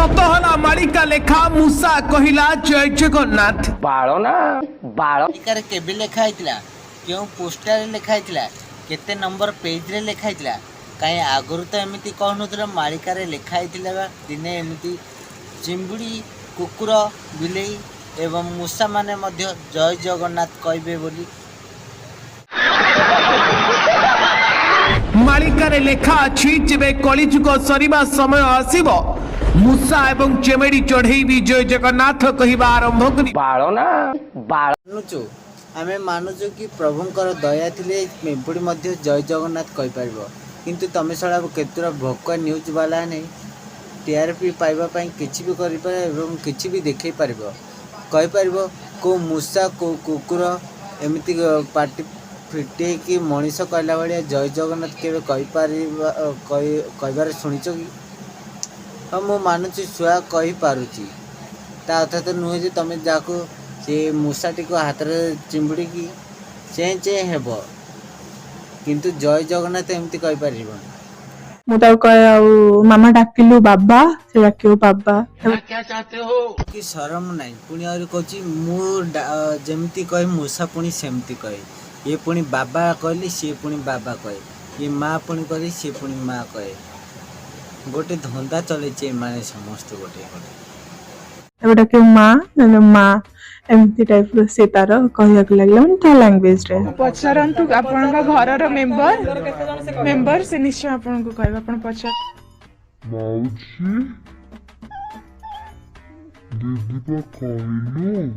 सतहला मालिका लेखा मूसा कहिला जय जगन्नाथ बाଳ ना बाଳ मालिकार केबे लेखा होइतिला क्यों पोस्टर रे लेखा होइतिला केते नंबर पेज रे लेखा होइतिला काई आगुरु तो एमिति कहनुतला मालिकार रे लेखा होइतिला बा दिने एमिति चिंबुड़ी कुकुर बिलेई एवं मूसा माने मध्य जय जगन्नाथ कहबे बोली मालिकारे लेखा अछि जेबे कलिजुग सरीबा समय आसीबो मूसा एवं चेमेड़ी चढ़ई भी जय जगन्नाथ कहिबा आरंभ करी बाळ ना बाळ मानुचु आमे मानुचु कि प्रभुंकर दया थिले मेपुड़ी मध्य जय जगन्नाथ कहि परबो किंतु तमे सळा केतुरा भोक न्यूज वाला नै टीआरपी पाइबा पई किछि भी करि पारे एवं किछि भी देखै परबो कहि परबो को मूसा को कुकुर एमिति पार्टी फिटे कि मनीष कहला भाया जय जगन्नाथ के कहबार शुणीच कि हाँ मु मानुची छुआ कही पारुची ता अर्थ तो नुहे जे तुम जाको से मूसाटी को हाथ में चिंबुड़ी की चे चे हेब किंतु जय जगन्नाथ एमती कहि परिबो मुझे कहे मामा डाकिलु बाबा से डाकियो बाबा क्या चाहते हो कि शरम नहीं पुणी और कहची मु जेमती कहे मूसा पुणी सेमती कहे ये पुणी बाबा कहली सी पुणी बाबा कहे ये माँ पुणी कहली सी पुणी माँ कहे गोटे धंदा चले माने समस्त गोटे गोटे एबडा के माँ न माँ एमती टाइप रो से तार कहया के लागला मन ता लैंग्वेज रे पछरंतु आपन का घर रो मेंबर से निश्चय आपन को कहबा आपन पछर माउची दीदी को कहलु